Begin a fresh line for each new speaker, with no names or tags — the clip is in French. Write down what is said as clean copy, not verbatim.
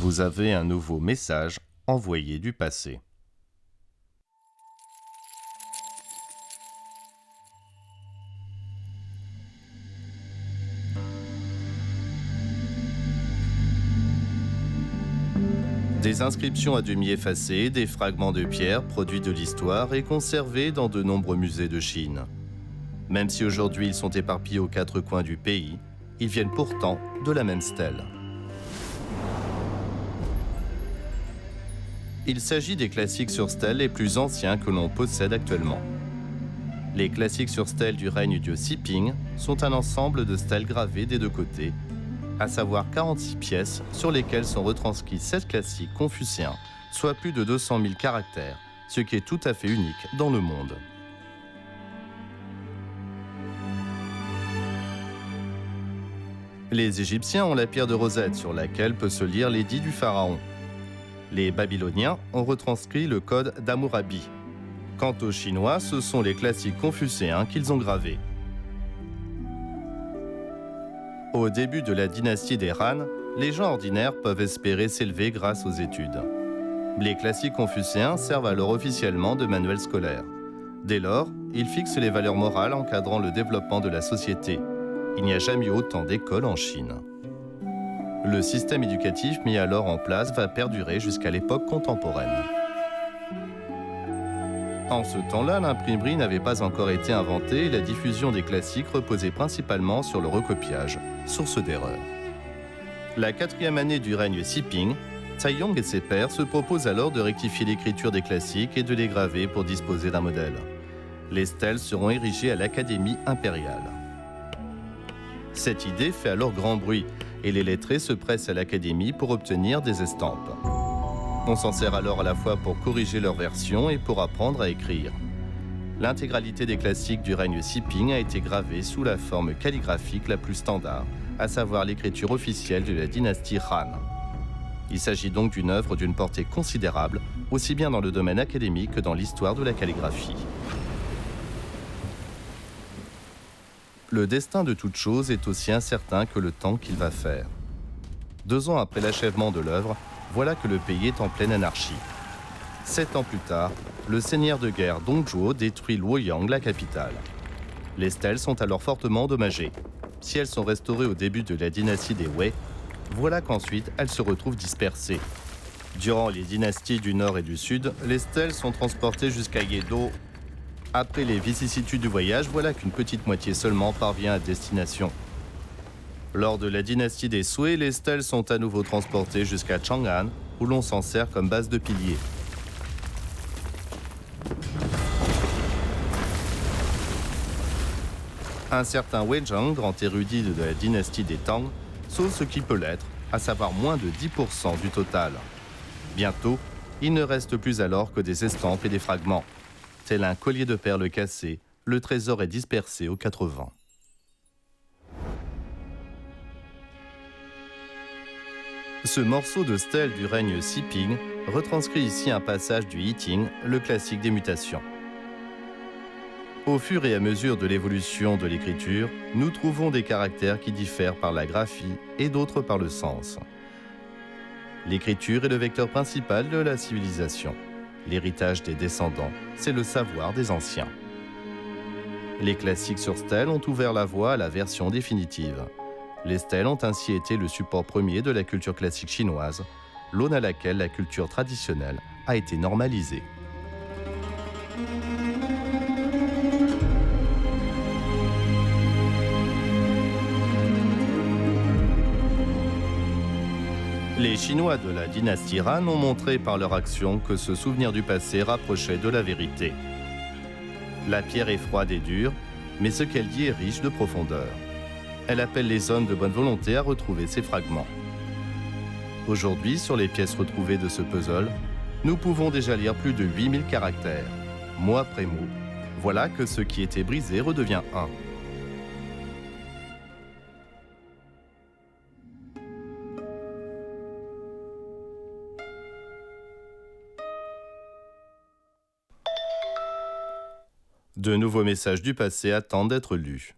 Vous avez un nouveau message envoyé du passé. Des inscriptions à demi effacées, des fragments de pierre produits de l'histoire et conservés dans de nombreux musées de Chine. Même si aujourd'hui ils sont éparpillés aux quatre coins du pays, ils viennent pourtant de la même stèle. Il s'agit des classiques sur stèle les plus anciens que l'on possède actuellement. Les classiques sur stèle du règne du Siping sont un ensemble de stèles gravées des deux côtés, à savoir 46 pièces sur lesquelles sont retranscrits 7 classiques confucéens, soit plus de 200 000 caractères, ce qui est tout à fait unique dans le monde. Les Égyptiens ont la pierre de Rosette sur laquelle peut se lire l'édit du pharaon. Les Babyloniens ont retranscrit le code d'Hammurabi. Quant aux Chinois, ce sont les classiques confucéens qu'ils ont gravés. Au début de la dynastie des Han, les gens ordinaires peuvent espérer s'élever grâce aux études. Les classiques confucéens servent alors officiellement de manuel scolaire. Dès lors, ils fixent les valeurs morales encadrant le développement de la société. Il n'y a jamais eu autant d'écoles en Chine. Le système éducatif mis alors en place va perdurer jusqu'à l'époque contemporaine. En ce temps-là, l'imprimerie n'avait pas encore été inventée et la diffusion des classiques reposait principalement sur le recopiage, source d'erreur. La 4e année du règne Siping, Taiyong et ses pairs se proposent alors de rectifier l'écriture des classiques et de les graver pour disposer d'un modèle. Les stèles seront érigées à l'Académie impériale. Cette idée fait alors grand bruit et les lettrés se pressent à l'Académie pour obtenir des estampes. On s'en sert alors à la fois pour corriger leur version et pour apprendre à écrire. L'intégralité des classiques du règne Siping a été gravée sous la forme calligraphique la plus standard, à savoir l'écriture officielle de la dynastie Han. Il s'agit donc d'une œuvre d'une portée considérable, aussi bien dans le domaine académique que dans l'histoire de la calligraphie. Le destin de toute chose est aussi incertain que le temps qu'il va faire. 2 ans après l'achèvement de l'œuvre, voilà que le pays est en pleine anarchie. 7 ans plus tard, le seigneur de guerre Dong Zhuo détruit Luoyang, la capitale. Les stèles sont alors fortement endommagées. Si elles sont restaurées au début de la dynastie des Wei, voilà qu'ensuite elles se retrouvent dispersées. Durant les dynasties du Nord et du Sud, les stèles sont transportées jusqu'à Yedo. Après les vicissitudes du voyage, voilà qu'une petite moitié seulement parvient à destination. Lors de la dynastie des Sui, les stèles sont à nouveau transportées jusqu'à Chang'an, où l'on s'en sert comme base de piliers. Un certain Wei Zheng, grand érudit de la dynastie des Tang, sauve ce qui peut l'être, à savoir moins de 10% du total. Bientôt, il ne reste plus alors que des estampes et des fragments. Tel un collier de perles cassé, le trésor est dispersé aux 4 vents. Ce morceau de stèle du règne Siping retranscrit ici un passage du I Ching, le classique des mutations. Au fur et à mesure de l'évolution de l'écriture, nous trouvons des caractères qui diffèrent par la graphie et d'autres par le sens. L'écriture est le vecteur principal de la civilisation. L'héritage des descendants, c'est le savoir des anciens. Les classiques sur stèle ont ouvert la voie à la version définitive. Les stèles ont ainsi été le support premier de la culture classique chinoise, l'aune à laquelle la culture traditionnelle a été normalisée. Les Chinois de la dynastie Han ont montré par leur action que ce souvenir du passé rapprochait de la vérité. La pierre est froide et dure, mais ce qu'elle dit est riche de profondeur. Elle appelle les hommes de bonne volonté à retrouver ces fragments. Aujourd'hui, sur les pièces retrouvées de ce puzzle, nous pouvons déjà lire plus de 8000 caractères. Mot après mot, voilà que ce qui était brisé redevient un. De nouveaux messages du passé attendent d'être lus.